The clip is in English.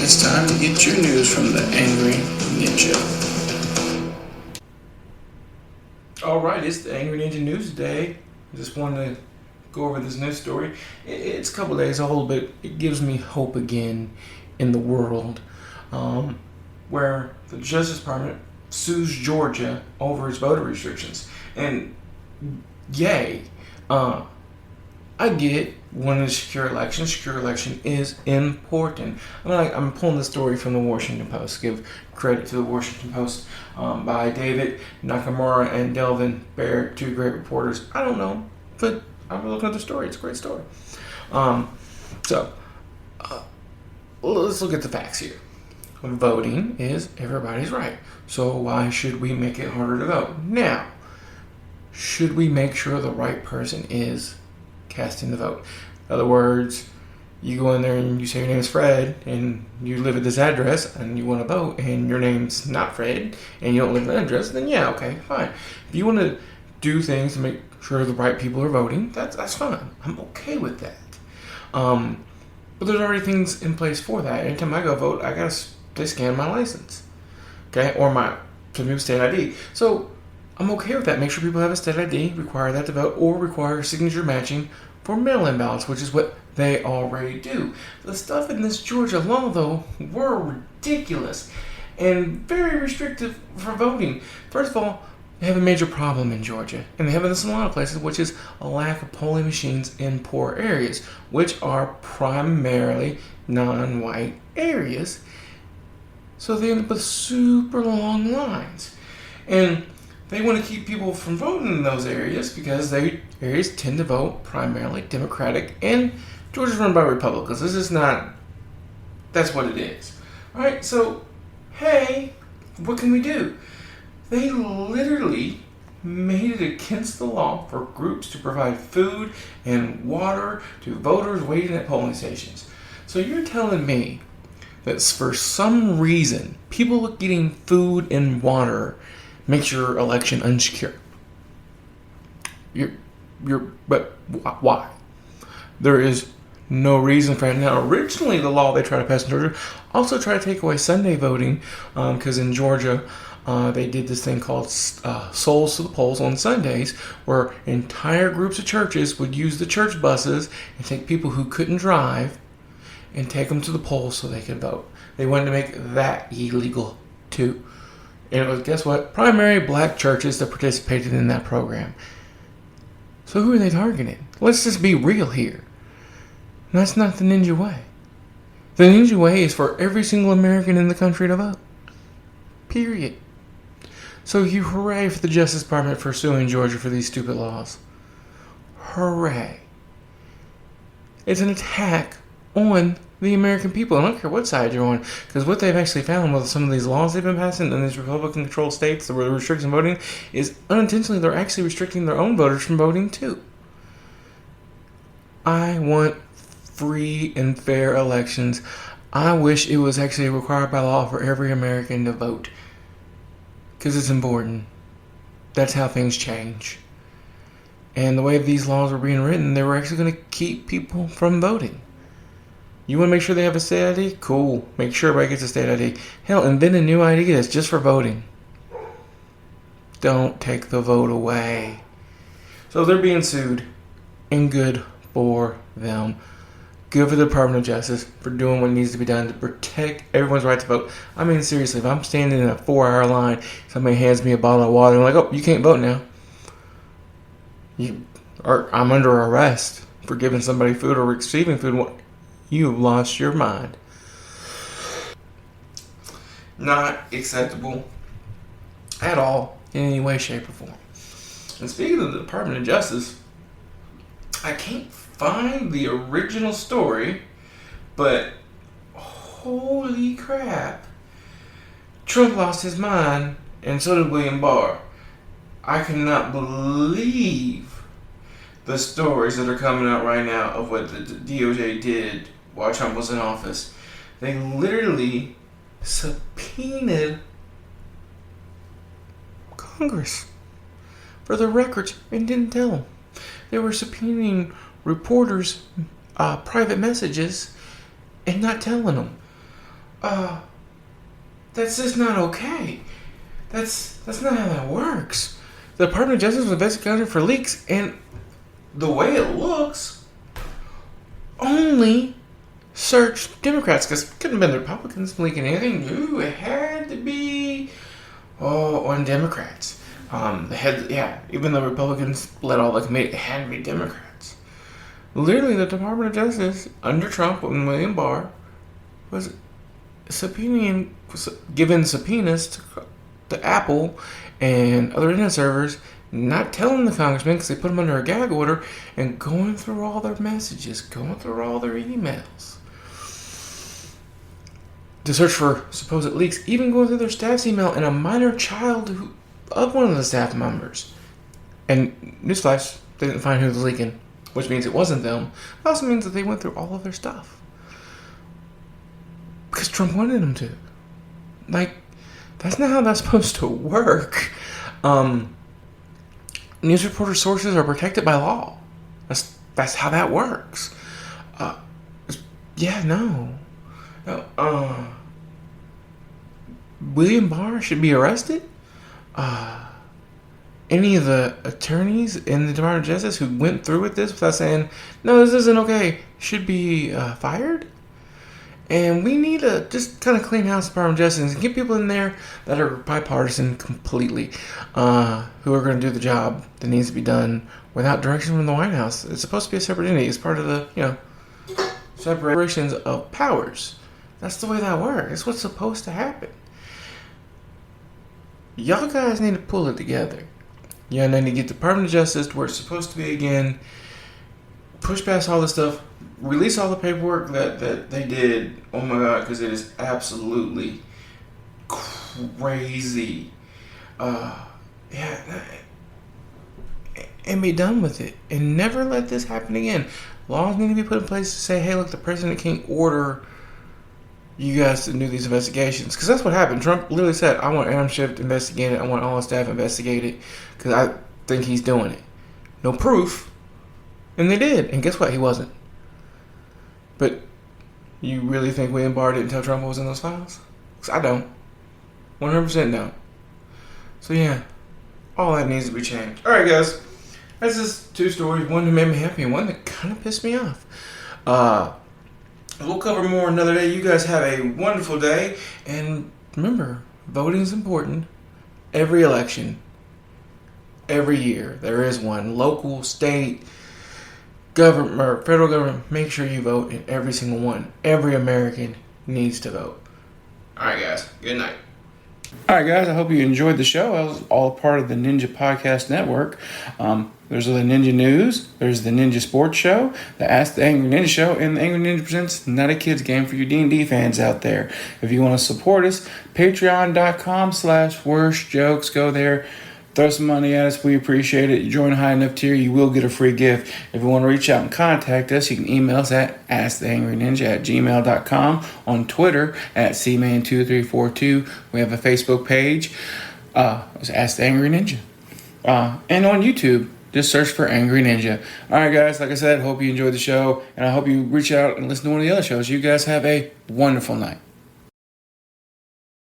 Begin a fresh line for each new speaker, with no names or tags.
It's time to get your news from the Angry Ninja.
Alright, it's the Angry Ninja News Day. Just wanted to go over this news story. It's a couple days old, but it gives me hope again in the world. Where the Justice Department sues Georgia over its voter restrictions. And yay. I get when a secure election is important. I'm pulling the story from the Washington Post. Give credit to the Washington Post by David Nakamura and Delvin Baird, two great reporters. I don't know, but I'm looking at the story. It's a great story. Let's look at the facts here. Voting is everybody's right. So why should we make it harder to vote? Now, should we make sure the right person is casting the vote? In other words, you go in there and you say your name is Fred and you live at this address and you want to vote and your name's not Fred and you don't live at that address, then yeah, okay, fine. If you want to do things to make sure the right people are voting, that's fine. I'm okay with that. But there's already things in place for that. Anytime I go vote, they scan my license, okay, or some people state ID. So I'm okay with that. Make sure people have a state ID, require that to vote, or require signature matching for mail-in ballots, which is what they already do. The stuff in this Georgia law, though, were ridiculous and very restrictive for voting. First of all, they have a major problem in Georgia, and they have this in a lot of places, which is a lack of polling machines in poor areas, which are primarily non-white areas. So they end up with super long lines. And they want to keep people from voting in those areas because areas tend to vote primarily Democratic, and Georgia's run by Republicans. That's what it is. Alright, so, hey, what can we do? They literally made it against the law for groups to provide food and water to voters waiting at polling stations. So you're telling me that for some reason, people getting food and water makes your election unsecure. But why? There is no reason for it. Now, originally, the law they tried to pass in Georgia also tried to take away Sunday voting, because in Georgia, they did this thing called Souls to the Polls on Sundays, where entire groups of churches would use the church buses and take people who couldn't drive and take them to the polls so they could vote. They wanted to make that illegal, too. And it was, guess what? Primary black churches that participated in that program. So who are they targeting? Let's just be real here. That's not the ninja way. The ninja way is for every single American in the country to vote. Period. So you hooray for the Justice Department for suing Georgia for these stupid laws. Hooray. It's an attack on the American people. I don't care what side you're on, because what they've actually found with some of these laws they've been passing in these Republican-controlled states that were restricting voting is unintentionally they're actually restricting their own voters from voting too. I want free and fair elections. I wish it was actually required by law for every American to vote, because it's important. That's how things change. And the way these laws were being written, they were actually going to keep people from voting. You want to make sure they have a state ID? Cool. Make sure everybody gets a state ID. Hell, invent a new ID that's just for voting. Don't take the vote away. So they're being sued, and good for them. Good for the Department of Justice for doing what needs to be done to protect everyone's right to vote. I mean, seriously, if I'm standing in a 4-hour line, somebody hands me a bottle of water, and I'm like, oh, you can't vote now. I'm under arrest for giving somebody food or receiving food. You've lost your mind. Not acceptable at all in any way, shape, or form. And speaking of the Department of Justice, I can't find the original story, but holy crap, Trump lost his mind, and so did William Barr. I cannot believe the stories that are coming out right now of what the DOJ did while Trump was in office. They literally subpoenaed Congress for the records and didn't tell them. They were subpoenaing reporters' private messages and not telling them. That's just not okay. That's not how that works. The Department of Justice was investigating for leaks, and the way it looks, only searched Democrats, because it couldn't have been the Republicans leaking anything. No, it had to be on Democrats. Even the Republicans led all the committee, it had to be Democrats. Literally, the Department of Justice under Trump and William Barr was giving subpoenas to Apple and other internet servers, not telling the congressmen because they put them under a gag order, and going through all their messages, going through all their emails to search for supposed leaks, even going through their staff's email and a minor child of one of the staff members. And newsflash, they didn't find who was leaking, which means it wasn't them. It also means that they went through all of their stuff because Trump wanted them to. That's not how that's supposed to work. News reporter sources are protected by law. That's how that works. William Barr should be arrested. Any of the attorneys in the Department of Justice who went through with this without saying, no, this isn't okay, should be fired. And we need to just kind of clean house the Department of Justice and get people in there that are bipartisan completely, who are going to do the job that needs to be done without direction from the White House. It's supposed to be a separate entity. It's part of the, separations of powers. That's the way that works. It's what's supposed to happen. Y'all guys need to pull it together. Y'all need to get the Department of Justice to where it's supposed to be again. Push past all this stuff. Release all the paperwork that they did. Oh my God, because it is absolutely crazy. And be done with it. And never let this happen again. Laws need to be put in place to say, hey, look, the president can't order you guys to do these investigations. Because that's what happened. Trump literally said, I want Adam Schiff investigated. I want all his staff investigated. Because I think he's doing it. No proof. And they did. And guess what? He wasn't. But you really think William Barr didn't tell Trump what was in those files? Because I don't. 100% don't. So yeah, all that needs to be changed. Alright guys, that's just two stories. One that made me happy and one that kind of pissed me off. We'll cover more another day. You guys have a wonderful day. And remember, voting is important. Every election, every year, there is one. Local, state, government, or federal government, make sure you vote in every single one. Every American needs to vote. Alright guys, good night. Alright guys, I hope you enjoyed the show. I was all part of the Ninja Podcast Network. There's the Ninja News, there's the Ninja Sports Show, the Ask the Angry Ninja Show, and the Angry Ninja Presents Not a Kid's Game for you D&D fans out there. If you want to support us, patreon.com/worstjokes. Go there. Throw some money at us. We appreciate it. You join a high enough tier, you will get a free gift. If you want to reach out and contact us, you can email us at asktheangryninja@gmail.com, on Twitter at cman2342. We have a Facebook page. It's Ask the Angry Ninja. And on YouTube, just search for Angry Ninja. All right, guys. Like I said, hope you enjoyed the show, and I hope you reach out and listen to one of the other shows. You guys have a wonderful night.